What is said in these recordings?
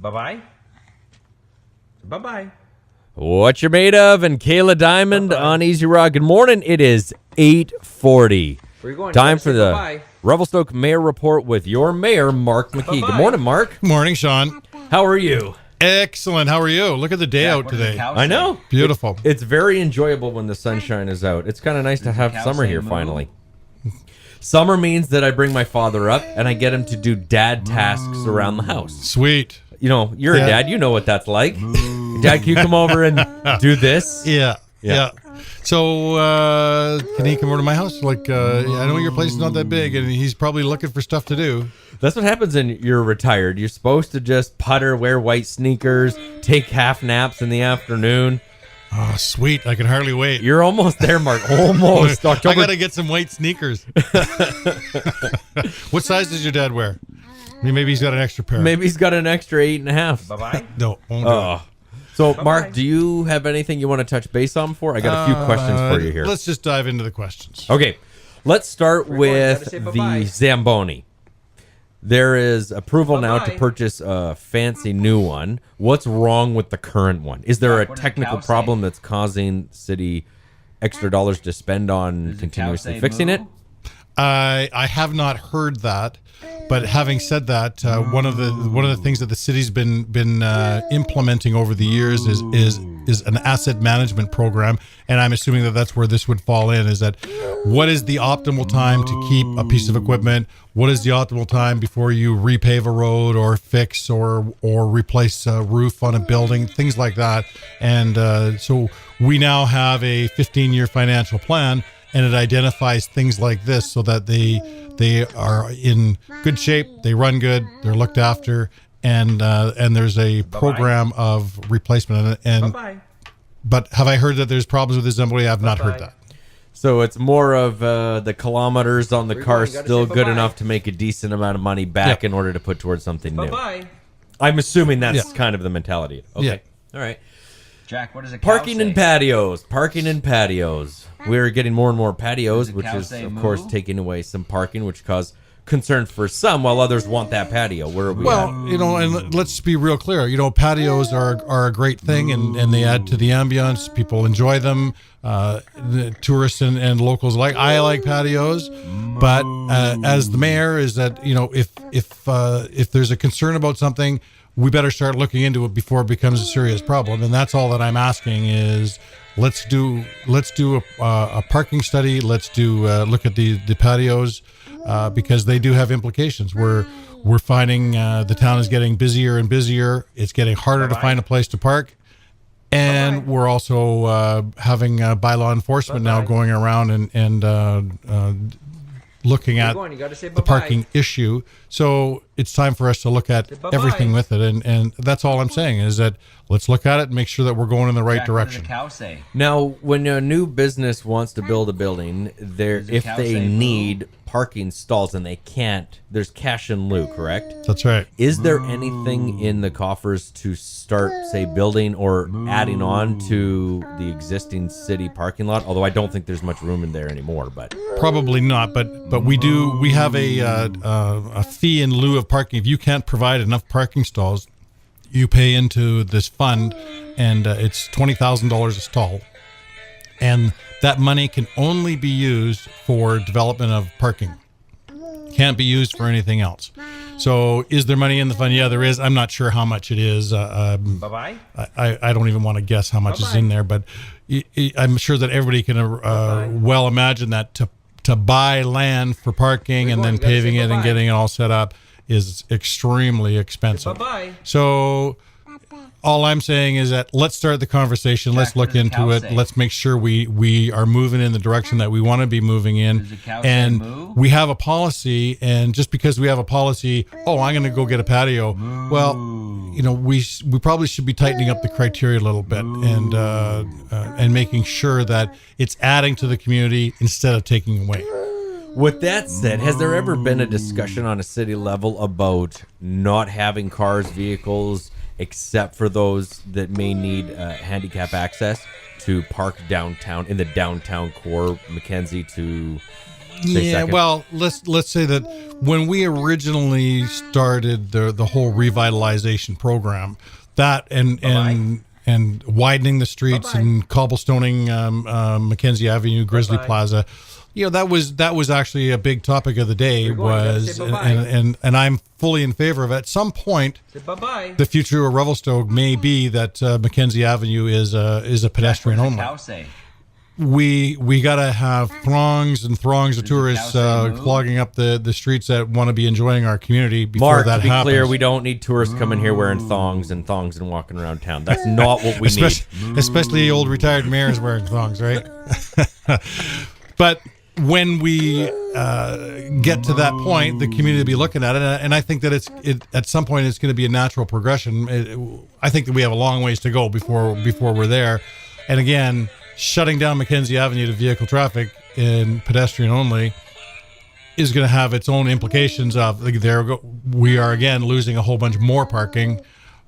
Bye-bye. Bye-bye. What you're made of, and Kayla Diamond on Easy Rock. Good morning. It is 8:40. Where you going? Time for the bye-bye. Revelstoke Mayor Report with your mayor, Mark McKee. Bye-bye. Good morning, Mark. Morning, Sean. How are you? Excellent. How are you? Look at the day Jack, out what does the today. cow I say? know. Beautiful. It's very enjoyable when the sunshine is out. It's kind of nice to Does the have cow summer say here moo? finally. Summer means that I bring my father up and I get him to do dad tasks around the house. Sweet. You know, you're Yeah. a dad. You know what that's like. Dad, can you come over and do this? Yeah. Yeah. So, can he come over to my house? I know your place is not that big, and he's probably looking for stuff to do. That's what happens when you're retired. You're supposed to just putter, wear white sneakers, take half naps in the afternoon. Oh, sweet. I can hardly wait. You're almost there, Mark. Almost. I October. got to get some white sneakers. What size does your dad wear? Maybe he's got an extra pair. Maybe he's got an extra 8.5. Bye-bye. No, won't do it. Oh. So, Bye-bye. Mark, do you have anything you want to touch base on before? I got a few questions for you here. Let's just dive into the questions. Okay, let's start We're going. with Gotta say the bye-bye. Zamboni. There is approval now to Bye-bye. purchase a fancy new one. What's wrong with the current one? Is there a What does the technical cow say? problem that's causing city extra dollars to spend on Does the cow continuously say fixing moo? it? I have not heard that, but having said that, one of the things that the city's been implementing over the years is an asset management program, and I'm assuming that that's where this would fall in. Is that what is the optimal time to keep a piece of equipment? What is the optimal time before you repave a road or fix or replace a roof on a building, things like that. And so we now have a 15-year financial plan. And it identifies things like this so that they are in good shape, they run good, they're looked after, and there's a program of replacement. Bye-bye. But have I heard that there's problems with this Zamboni? I've not heard Bye-bye. that. So it's more of the kilometers on the Where you car going? You gotta still say good bye-bye. enough to make a decent amount of money back Yeah. in order to put towards something new. Bye-bye. I'm assuming that's Yeah. kind of the mentality. Okay. Yeah. All right. Jack, what does a cow Parking say? and patios. Parking and patios. We're getting more and more patios, Does the which cow is, say of moo? course, taking away some parking, which cause concern for some, while others want that patio. Where are we at? Well, and let's be real clear. Patios are a great thing, and they add to the ambience. People enjoy them. The tourists and locals I like patios, but as the mayor, is that if there's a concern about something, we better start looking into it before it becomes a serious problem. And that's all that I'm asking is let's do a parking study. Let's look at the patios because they do have implications. We're finding the town is getting busier and busier. It's getting harder to Bye-bye. find a place to park. And Bye-bye. we're also having bylaw enforcement now Bye-bye. going around and looking Where you at going? You gotta say the bye-bye. parking issue. So it's time for us to look at Say bye-bye. everything with it. And that's all I'm saying is that let's look at it and make sure that we're going in the right Jack, direction. What does a cow say? Now, when a new business wants to build a building, Does the if cow they say moo? need parking stalls and they can't, there's cash in lieu, correct? That's right. Is there anything in the coffers to start, say, building or adding on to the existing city parking lot? Although I don't think there's much room in there anymore. But Probably not, but we have a fee in lieu of parking. If you can't provide enough parking stalls, you pay into this fund, and it's $20,000 a stall, and that money can only be used for development of parking. Can't be used for anything else. So, is there money in the fund? Yeah, there is. I'm not sure how much it is. Bye-bye. I don't even want to guess how much is in there, but I'm sure that everybody can well imagine that to buy land for parking and then You gotta say paving it and bye-bye. getting it all set up is extremely expensive. Bye-bye. So all I'm saying is that let's start the conversation. Jack, Let's what look does the into cow it. say? Let's make sure we are moving in the direction that we want to be moving in. Does the cow say And moo? we have a policy, and just because we have a policy, I'm going to go get a patio. Well, we probably should be tightening up the criteria a little bit and making sure that it's adding to the community instead of taking away. with that said, has there ever been a discussion on a city level about not having cars, vehicles, except for those that may need handicap access to park downtown, in the downtown core, Mackenzie to say second. Well, let's say that when we originally started the whole revitalization program, that and widening the streets and cobblestoning Mackenzie Avenue, Grizzly Plaza, that was actually a big topic of the day. And I'm fully in favor of it. At some point, the future of Revelstoke may be that Mackenzie Avenue is a pedestrian only. We got to have throngs and throngs of tourists clogging up the streets that want to be enjoying our community before Mark, that to be happens. clear, we don't need tourists coming here wearing thongs and walking around town. That's not what we need. Especially old retired mayors wearing thongs, right? But when we get to that point, the community will be looking at it, and I think that at some point it's going to be a natural progression. I think that we have a long ways to go before we're there. And again, shutting down Mackenzie Avenue to vehicle traffic and pedestrian only is going to have its own implications of we are again losing a whole bunch more parking,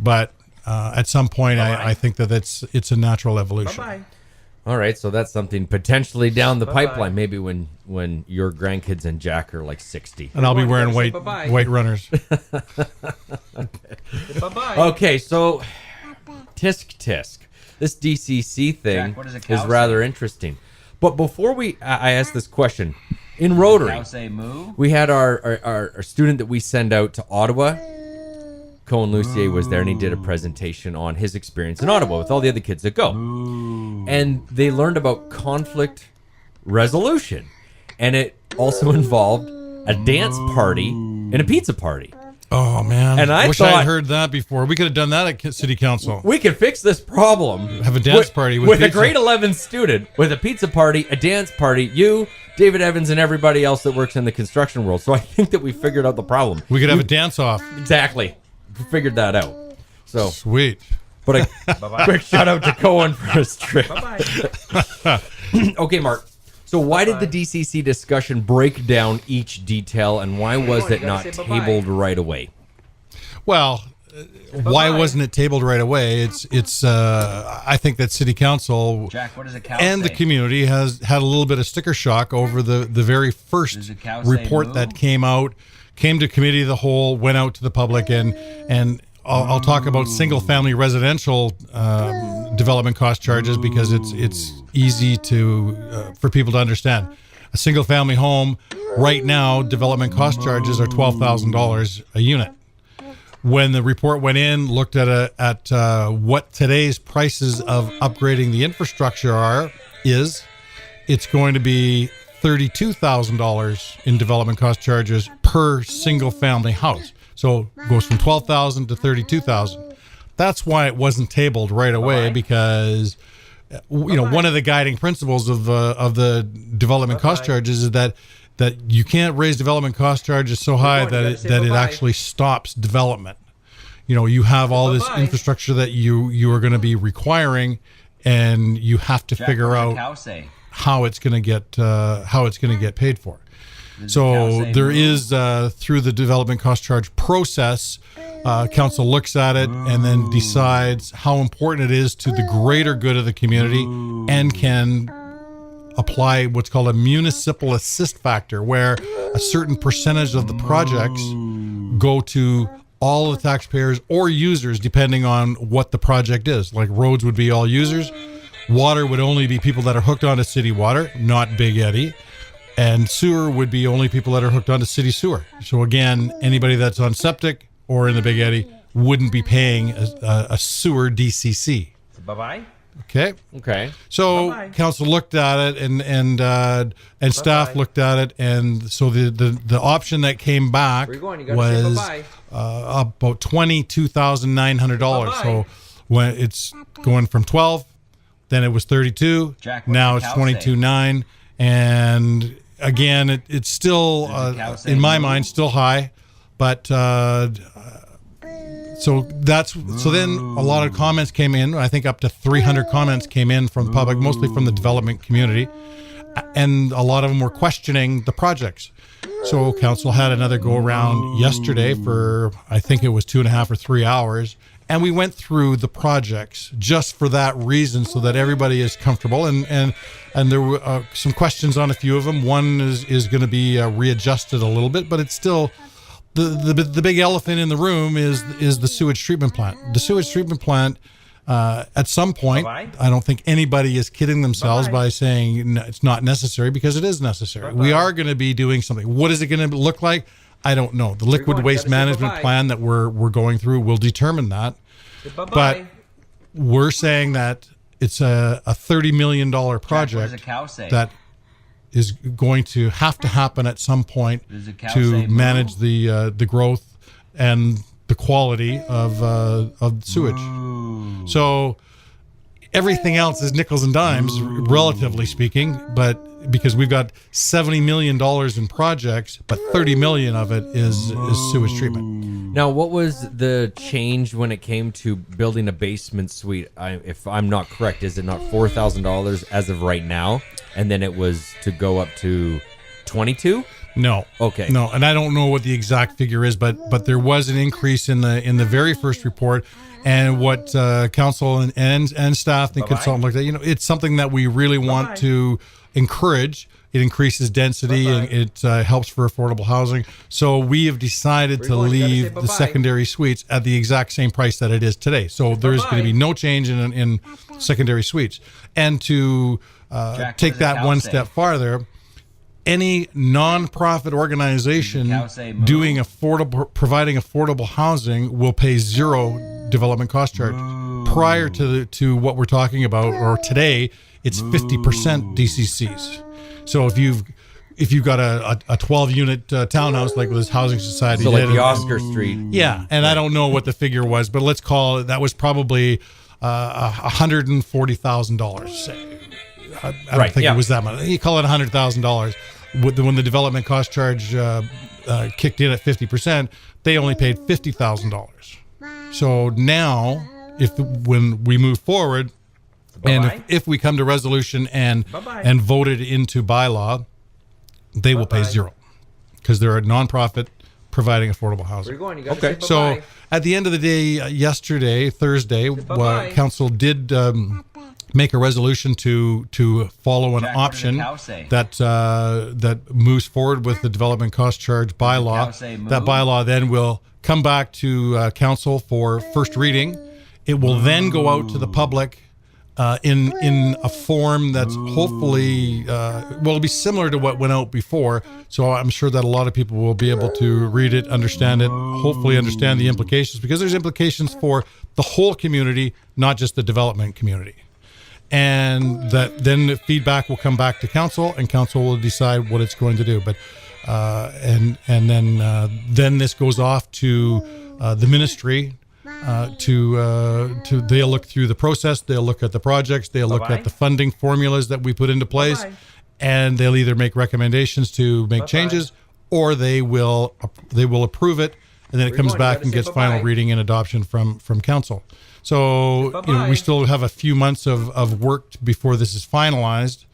but at some point I think that it's a natural evolution. Bye-bye. All right, so that's something potentially down the pipeline, maybe when your grandkids and Jack are like 60. And I'll be wearing white runners. Bye-bye. Okay, so tisk. This DCC thing Jack, what does a cow is rather say? interesting. But before I ask this question, in Rotary, Cow say moo? we had our student that we send out to Ottawa. Cohen Lucier was there, and he did a presentation on his experience in Ottawa with all the other kids that go. And they learned about conflict resolution. And it also involved a dance party and a pizza party. Oh, man. And I wish thought- I'd heard that before. We could have done that at City Council. We can fix this problem. Have a dance party with a pizza. grade 11 student, with a pizza party, a dance party, you, David Evans, and everybody else that works in the construction world. So I think that we figured out the problem. We could have a dance-off. Exactly. We figured that out. So, Sweet. but a quick shout out to Cohen for his trip. Bye-bye. Okay, Mark. So why did the DCC discussion break down each detail, and why was it you not gotta say bye-bye. tabled right away? Well, why wasn't it tabled right away? It's I think that City Council Jack, what does a cow and say? the community has had a little bit of sticker shock over the very first Does a cow say report moo? that came to committee of the whole, went out to the public, and I'll talk about single family residential development cost charges because it's easy for people to understand. A single family home right now, development cost charges are $12,000 a unit. When the report went in, looked at what today's prices of upgrading the infrastructure it's going to be $32,000 in development cost charges per single family house. So it goes from $12,000 to $32,000. That's why it wasn't tabled right away, because one of the guiding principles of the development cost charges is that you can't raise development cost charges so high that it actually stops development. You have all this infrastructure that you are going to be requiring, and you have to Jack, figure what does a out cow say? how it's going to get paid for. Does a cow So say there moo? is through the development cost charge process, council looks at it and then decides how important it is to the greater good of the community, and can apply what's called a municipal assist factor, where a certain percentage of the projects go to all the taxpayers or users, depending on what the project is. Like roads would be all users. Water would only be people that are hooked onto city water, not Big Eddy. And sewer would be only people that are hooked onto city sewer. So again, anybody that's on septic or in the Big Eddy wouldn't be paying a sewer DCC. Bye-bye. Okay. So Bye-bye. council looked at it, and staff Bye-bye. looked at it, and so the option that came back Where you going? You gotta say was bye-bye. about $22,900. Bye-bye. So when it's going from 12, then it was 32. Jack, what now does it's the cow say? 22.9, and again, it's still Does the cow say in my moo? mind still high, but. So then a lot of comments came in. I think up to 300 comments came in from the public, mostly from the development community, and a lot of them were questioning the projects. So council had another go around yesterday for, I think it was 2.5 or 3 hours, And we went through the projects just for that reason, so that everybody is comfortable. And there were some questions on a few of them. One is going to be readjusted a little bit, but it's still the big elephant in the room is the sewage treatment plant. The sewage treatment plant, at some point, I don't think anybody is kidding themselves by saying it's not necessary, because it is necessary. We are going to be doing something. What is it going to look like? I don't know. The liquid waste management plan that we're going through will determine that. But we're saying that it's a $30 million project that is going to have to happen at some point to manage the growth and the quality of sewage. So everything else is nickels and dimes, relatively speaking, but because we've got $70 million in projects, but 30 million of it is sewage treatment. Now, what was the change when it came to building a basement suite? If I'm not correct, is it not $4,000 as of right now? And then it was to go up to 22? No. Okay. No, and I don't know what the exact figure is, but there was an increase in the very first report. And what council and staff and consultant looked at, it's something that we really want to encourage. It increases density and it helps for affordable housing. So we have decided to leave the secondary suites at the exact same price that it is today. So there's going to be no change in secondary suites. And to take that one step farther, any nonprofit organization providing affordable housing will pay zero development cost charge. Prior to what we're talking about, or today, it's 50% DCCs. So if you've got a 12-unit townhouse like this housing society, so like the Oscar Street, and I don't know what the figure was, but let's call it, that was probably $140,000. I don't think it was that much. You call it $100,000. When the development cost charge kicked in at 50%, they only paid $50,000. So now, when we move forward, and if we come to resolution and vote it into bylaw, they will pay zero, because they're a nonprofit providing affordable housing. Okay. So at the end of the day, yesterday, Thursday, council did make a resolution to follow an option that moves forward with the development cost charge bylaw. That bylaw then will come back to council for first reading. It will then go out to the public in a form that's hopefully will be similar to what went out before. So I'm sure that a lot of people will be able to read it, understand it, hopefully understand the implications, because there's implications for the whole community, not just the development community. And that then the feedback will come back to council, and council will decide what it's going to do. But then this goes off to the ministry. They'll look through the process, they'll look at the projects, they'll look at the funding formulas that we put into place, and they'll either make recommendations to make changes, or they will approve it, and then it comes back and gets final reading and adoption from council. So we still have a few months of work before this is finalized.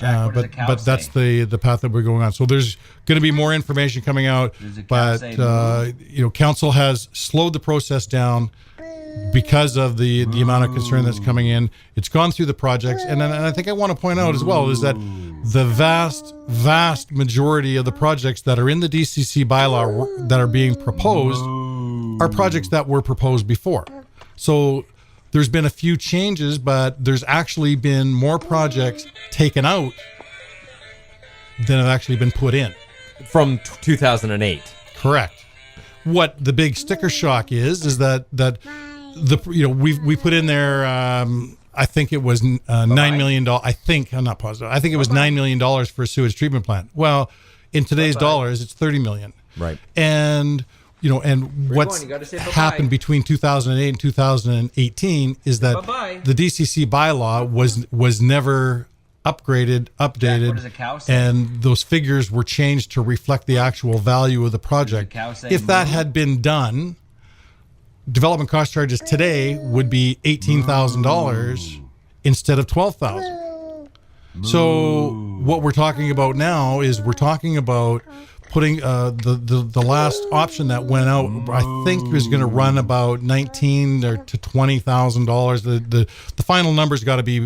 But that's the path that we're going on. So there's going to be more information coming out, but council has slowed the process down because of the amount of concern that's coming in. It's gone through the projects, and I think I want to point out as well is that the vast majority of the projects that are in the DCC bylaw that are being proposed are projects that were proposed before. So there's been a few changes, but there's actually been more projects taken out than have actually been put in. From 2008. Correct. What the big sticker shock is that we put in there, I think it was $9 million. I think, I'm not positive. I think it was $9 million for a sewage treatment plant. Well, in today's dollars, it's $30 million. Right. And what's happened between 2008 and 2018 is that the DCC bylaw was never upgraded, updated, and those figures were changed to reflect the actual value of the project. If that had been done, development cost charges today would be $18,000 instead of $12,000. So what we're talking about now is we're talking about putting the last option that went out, I think was going to run about $19,000 to $20,000. The final numbers got to be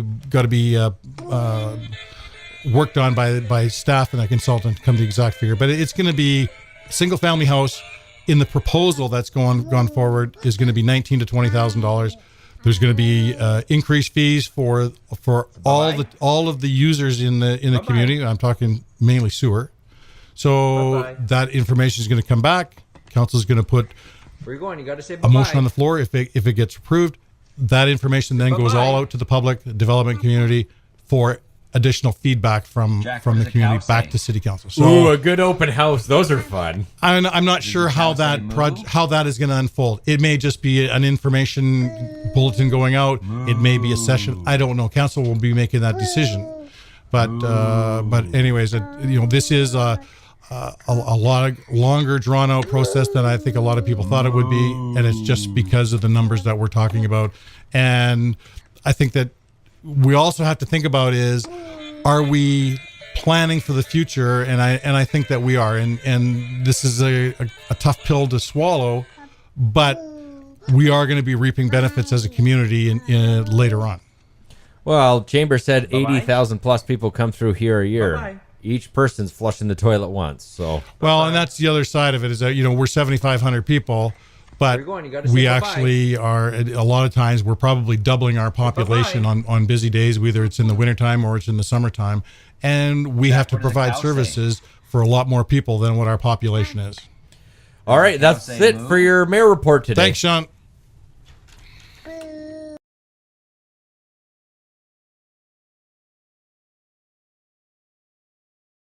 worked on by staff and a consultant to come to the exact figure. But it's going to be a single family house. In the proposal that's gone forward is going to be $19,000 to $20,000. There's going to be increased fees for all of the users in the community. I'm talking mainly sewer. So that information is going to come back. Council is going to put Where you going? You got to say a motion on the floor. If it gets approved, that information then goes all out to the public, the development community, for additional feedback from the community back to city council. So, ooh, a good open house. Those are fun. I'm not sure how that is going to unfold. It may just be an information bulletin going out. It may be a session. I don't know. Council will be making that decision. But anyways, this is a lot longer drawn out process than I think a lot of people thought it would be, and it's just because of the numbers that we're talking about. And I think that we also have to think about is, are we planning for the future? And I think that we are. And this is a tough pill to swallow, but we are going to be reaping benefits as a community in later on. Well, Chamber said 80,000 plus people come through here a year. Bye-bye. Each person's flushing the toilet once. So well, and that's the other side of it is that we're 7,500 people. But we actually are, a lot of times, we're probably doubling our population on busy days, whether it's in the wintertime or it's in the summertime. And we have to provide services for a lot more people than what our population is. All right, that's it for your mayor report today. Thanks, Sean.